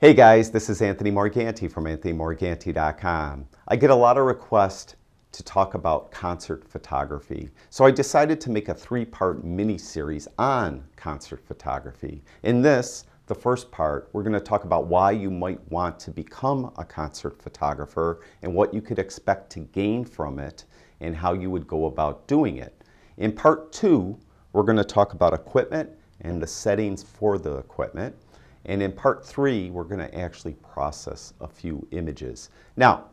Hey guys, this is Anthony Morganti from anthonymorganti.com. I get a lot of requests to talk about concert photography, so I decided to make a three-part mini-series on concert photography. In this, the first part, we're going to talk about why you might want to become a concert photographer and what you could expect to gain from it and how you would go about doing it. In part two, we're going to talk about equipment and the settings for the equipment. And in part three, we're going to actually process a few images. Now,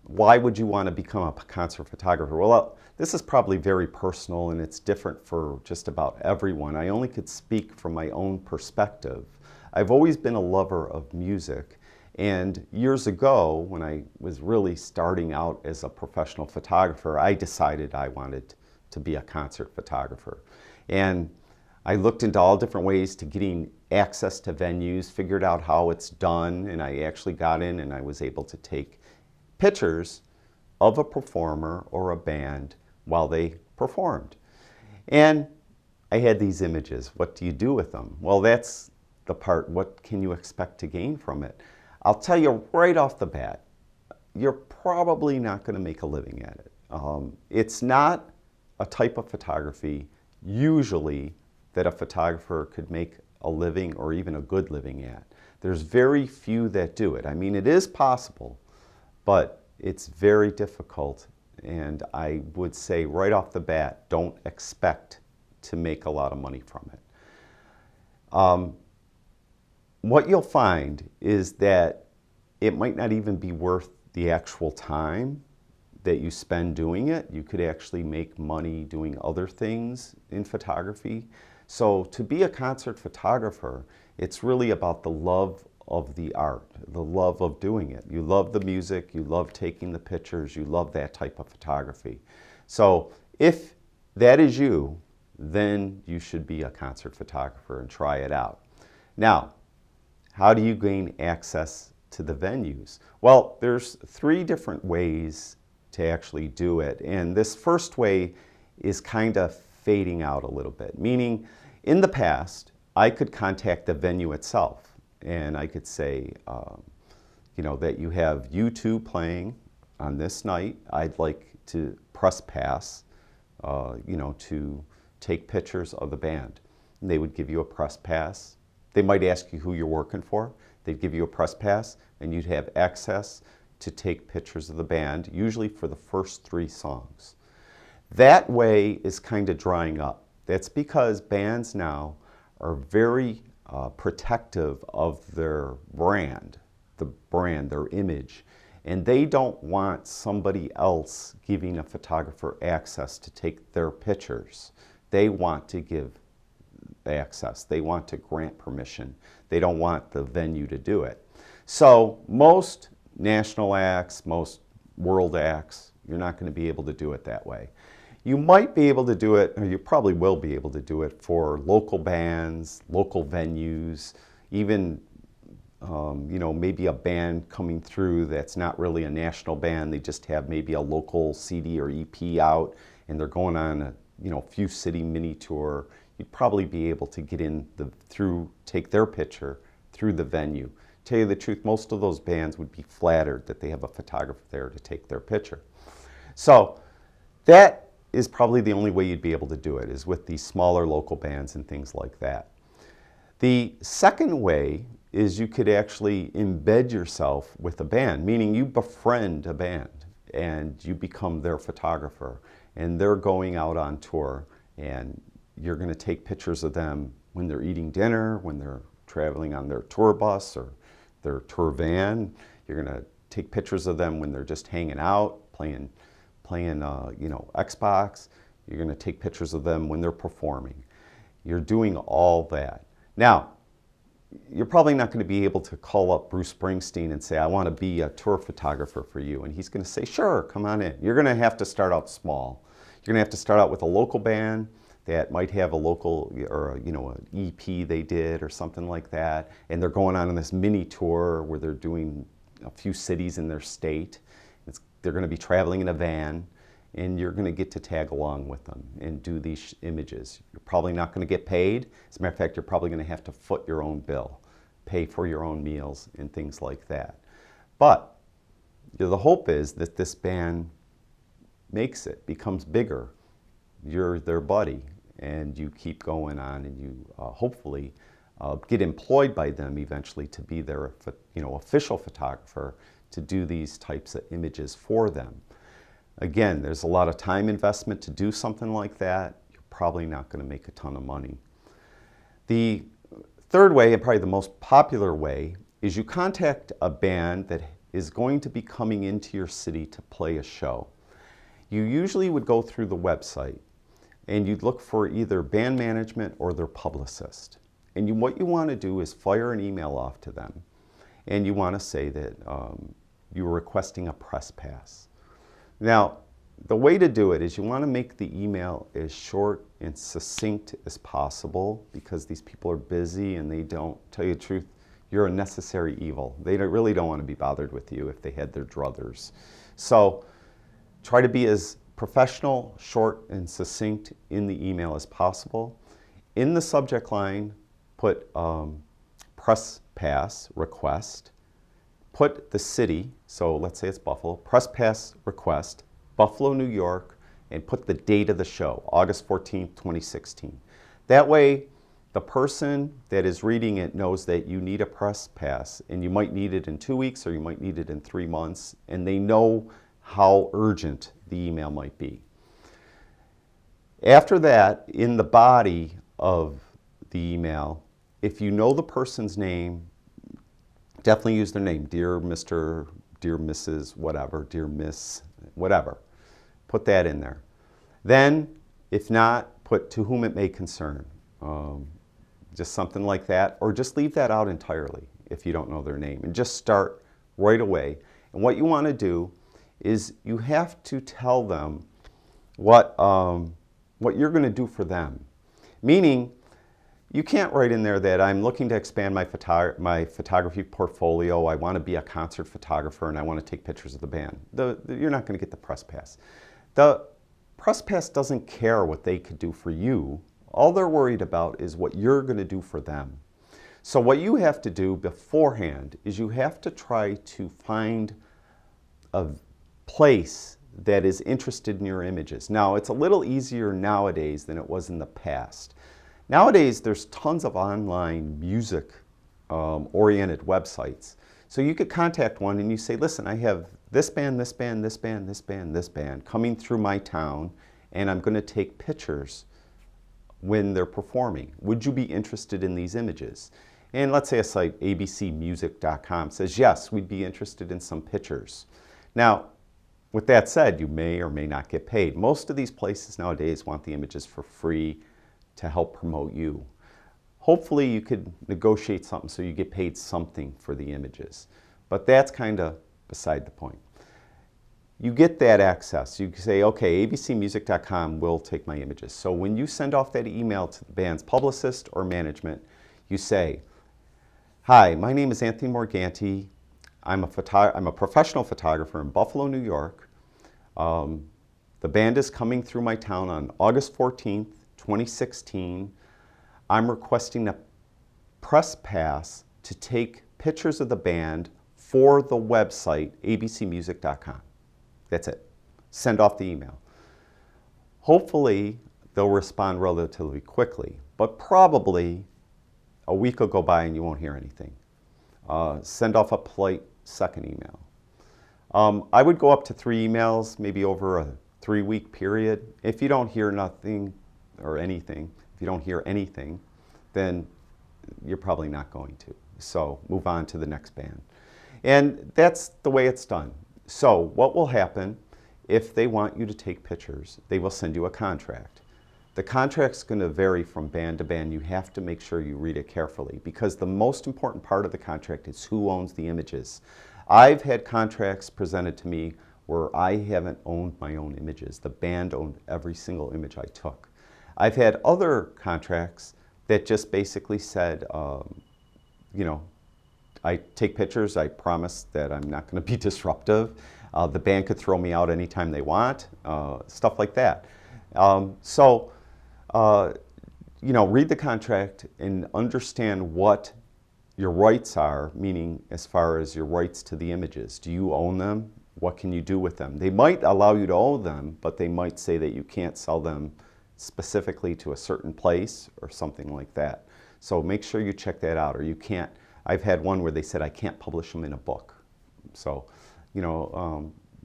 why would you want to become a concert photographer? Well, this is probably very personal and it's different for just about everyone. I only could speak from my own perspective. I've always been a lover of music, and years ago, when I was really starting out as a professional photographer, I decided I wanted to be a concert photographer. And I looked into all different ways to getting access to venues, figured out how it's done, and I actually got in and I was able to take pictures of a performer or a band while they performed. And I had these images. What do you do with them? Well, that's the part, what can you expect to gain from it? I'll tell you right off the bat, you're probably not going to make a living at it. It's not a type of photography usually that a photographer could make a living or even a good living at. There's very few that do it. I mean, it is possible, but it's very difficult, and I would say right off the bat, don't expect to make a lot of money from it. What you'll find is that it might not even be worth the actual time that you spend doing it. You could actually make money doing other things in photography. So to be a concert photographer, it's really about the love of the art, the love of doing it. You love the music, you love taking the pictures, you love that type of photography. So if that is you, then you should be a concert photographer and try it out. Now, how do you gain access to the venues? Well, there's three different ways to actually do it. And this first way is kind of fading out a little bit, meaning in the past, I could contact the venue itself and I could say, that you have U2 playing on this night. I'd like to press pass, to take pictures of the band. And they would give you a press pass. They might ask you who you're working for. They'd give you a press pass and you'd have access to take pictures of the band, usually for the first 3 songs. That way is kind of drying up. That's because bands now are very protective of their brand, their image, and they don't want somebody else giving a photographer access to take their pictures. They want to give access. They want to grant permission. They don't want the venue to do it. So most national acts, most world acts, you're not going to be able to do it that way. You might be able to do it, or you probably will be able to do it for local bands, local venues, even maybe a band coming through that's not really a national band. They just have maybe a local CD or EP out, and they're going on a few city mini tour. You'd probably be able to get in take their picture through the venue. Tell you the truth, most of those bands would be flattered that they have a photographer there to take their picture. So that is probably the only way you'd be able to do it, is with these smaller local bands and things like that. The second way is you could actually embed yourself with a band, meaning you befriend a band and you become their photographer, and they're going out on tour and you're going to take pictures of them when they're eating dinner, when they're traveling on their tour bus or their tour van. You're going to take pictures of them when they're just hanging out, playing Xbox. You're going to take pictures of them when they're performing. You're doing all that. Now, you're probably not going to be able to call up Bruce Springsteen and say, I want to be a tour photographer for you. And he's going to say, sure, come on in. You're going to have to start out small. You're going to have to start out with a local band that might have a local, or an EP they did or something like that. And they're going on this mini tour where they're doing a few cities in their state. They're going to be traveling in a van, and you're going to get to tag along with them and do these images. You're probably not going to get paid. As a matter of fact, you're probably going to have to foot your own bill pay for your own meals and things like that. But the hope is that this band makes it, becomes bigger. You're their buddy, and you keep going on, and you hopefully get employed by them eventually to be their official photographer to do these types of images for them. Again, there's a lot of time investment to do something like that. You're probably not going to make a ton of money. The third way, and probably the most popular way, is you contact a band that is going to be coming into your city to play a show. You usually would go through the website and you'd look for either band management or their publicist. And what you want to do is fire an email off to them, and you want to say that you were requesting a press pass. Now, the way to do it is you want to make the email as short and succinct as possible, because these people are busy and they don't, tell you the truth, you're a necessary evil. They really don't want to be bothered with you if they had their druthers. So try to be as professional, short, and succinct in the email as possible. In the subject line, put press pass request. Put the city, so let's say it's Buffalo, press pass request, Buffalo, New York, and put the date of the show, August 14th, 2016. That way, the person that is reading it knows that you need a press pass, and you might need it in 2 weeks or you might need it in 3 months, and they know how urgent the email might be. After that, in the body of the email, if you know the person's name, definitely use their name, dear Mr., dear Mrs., whatever, dear Miss, whatever. Put that in there. Then, if not, put to whom it may concern. Just something like that, or just leave that out entirely if you don't know their name, and just start right away. And what you want to do is you have to tell them what you're going to do for them. Meaning, you can't write in there that I'm looking to expand my photography portfolio, I want to be a concert photographer, and I want to take pictures of the band. You're not going to get the press pass. The press pass doesn't care what they could do for you. All they're worried about is what you're going to do for them. So what you have to do beforehand is you have to try to find a place that is interested in your images. Now, it's a little easier nowadays than it was in the past. Nowadays, there's tons of online music oriented websites. So you could contact one and you say, listen, I have this band, this band, this band, this band, this band coming through my town, and I'm going to take pictures when they're performing. Would you be interested in these images? And let's say a site, abcmusic.com, says, yes, we'd be interested in some pictures. Now, with that said, you may or may not get paid. Most of these places nowadays want the images for free to help promote you. Hopefully you could negotiate something so you get paid something for the images. But that's kind of beside the point. You get that access. You say, okay, abcmusic.com will take my images. So when you send off that email to the band's publicist or management, you say, hi, my name is Anthony Morganti. I'm a professional photographer in Buffalo, New York. The band is coming through my town on August 14th, 2016. I'm requesting a press pass to take pictures of the band for the website, abcmusic.com. That's it. Send off the email. Hopefully, they'll respond relatively quickly, but probably a week will go by and you won't hear anything. Send off a polite second email. I would go up to 3 emails, maybe over a 3-week period. If you don't hear nothing or anything, if you don't hear anything, then you're probably not going to. So move on to the next band. And that's the way it's done. So what will happen if they want you to take pictures? They will send you a contract. The contract's going to vary from band to band. You have to make sure you read it carefully, because the most important part of the contract is who owns the images. I've had contracts presented to me where I haven't owned my own images. The band owned every single image I took. I've had other contracts that just basically said, I take pictures, I promise that I'm not going to be disruptive. The band could throw me out anytime they want, stuff like that. Read the contract and understand what your rights are, meaning as far as your rights to the images. Do you own them? What can you do with them? They might allow you to own them, but they might say that you can't sell them specifically to a certain place or something like that. So make sure you check that out, or you can't. I've had one where they said I can't publish them in a book. So,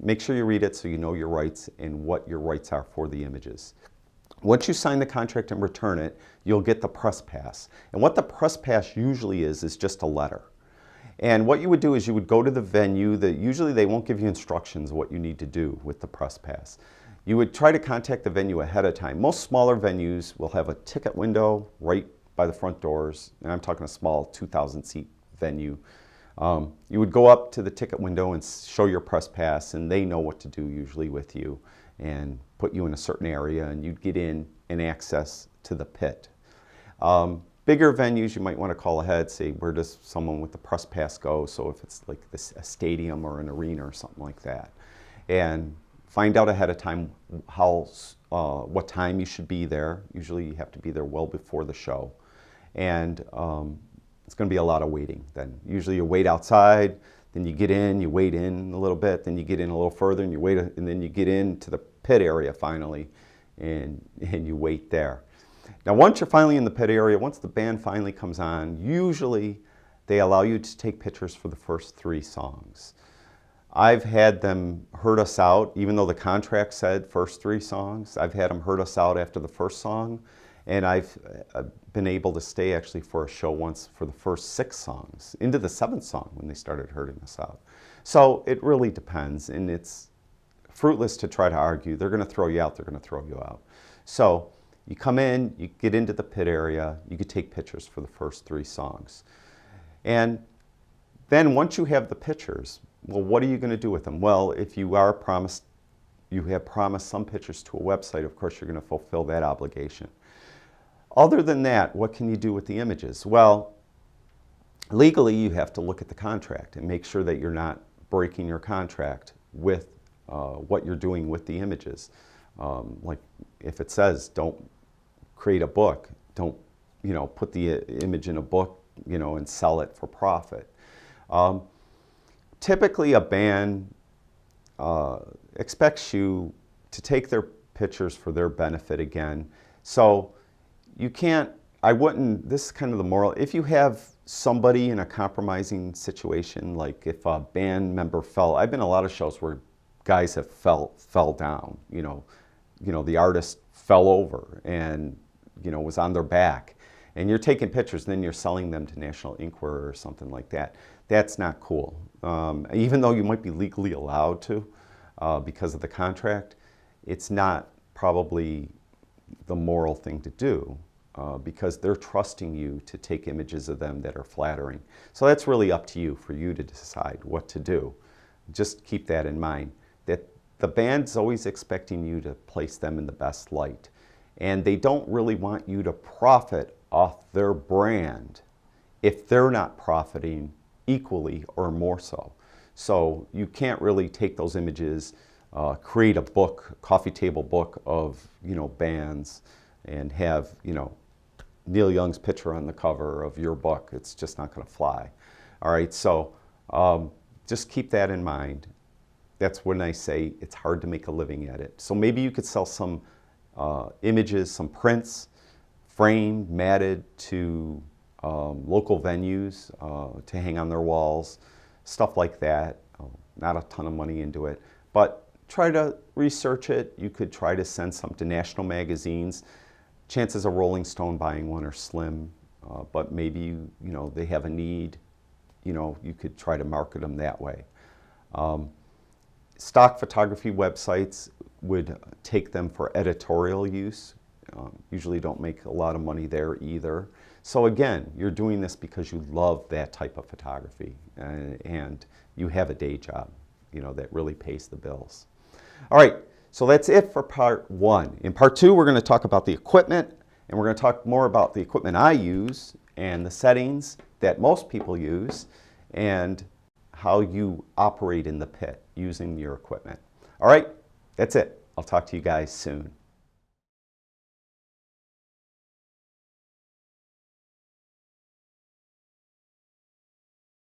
make sure you read it so you know your rights and what your rights are for the images. Once you sign the contract and return it, you'll get the press pass. And what the press pass usually is just a letter. And what you would do is you would go to the venue. Usually they won't give you instructions what you need to do with the press pass. You would try to contact the venue ahead of time. Most smaller venues will have a ticket window right by the front doors. And I'm talking a small 2,000 seat venue. You would go up to the ticket window and show your press pass, and they know what to do usually with you and put you in a certain area, and you'd get in and access to the pit. Bigger venues, you might want to call ahead, say, where does someone with the press pass go? So if it's like a stadium or an arena or something like that. And find out ahead of time what time you should be there. Usually you have to be there well before the show. And it's going to be a lot of waiting then. Usually you wait outside, then you get in, you wait in a little bit, then you get in a little further, and you wait, and then you get into the pit area finally, and you wait there. Now once you're finally in the pit area, once the band finally comes on, usually they allow you to take pictures for the first 3 songs. I've had them herd us out, even though the contract said first 3 songs. I've had them herd us out after the first song, and I've been able to stay actually for a show once for the first 6 songs, into the 7th song when they started herding us out. So it really depends, and it's fruitless to try to argue. They're going to throw you out, they're going to throw you out. So you come in, you get into the pit area, you could take pictures for the first 3 songs. And then once you have the pictures, well, what are you going to do with them? Well, if you have promised some pictures to a website, of course you're going to fulfill that obligation. Other than that, what can you do with the images? Well, legally you have to look at the contract and make sure that you're not breaking your contract with what you're doing with the images. Like if it says don't create a book, don't put the image in a book and sell it for profit. Typically a band expects you to take their pictures for their benefit again. So you can't, this is kind of the moral, if you have somebody in a compromising situation, like if a band member I've been in a lot of shows where guys have fell down, the artist fell over and, was on their back, and you're taking pictures, and then you're selling them to National Inquirer or something like that. That's not cool. Even though you might be legally allowed to because of the contract, it's not probably the moral thing to do because they're trusting you to take images of them that are flattering. So that's really up to you, for you to decide what to do. Just keep that in mind, that the band's always expecting you to place them in the best light. And they don't really want you to profit off their brand if they're not profiting equally or more so. So you can't really take those images, create a book, coffee table book of bands, and have Neil Young's picture on the cover of your book. It's just not going to fly. All right, so just keep that in mind. That's when I say it's hard to make a living at it. So maybe you could sell some images, some prints, framed, matted, to local venues to hang on their walls, stuff like that. Not a ton of money into it, but try to research it. You could try to send some to national magazines. Chances of Rolling Stone buying one are slim, but maybe they have a need. You could try to market them that way. Stock photography websites would take them for editorial use. Usually don't make a lot of money there either. So again, you're doing this because you love that type of photography and you have a day job, that really pays the bills. All right, so that's it for part 1. In part 2, we're going to talk about the equipment, and we're going to talk more about the equipment I use and the settings that most people use, and how you operate in the pit using your equipment. All right, that's it. I'll talk to you guys soon.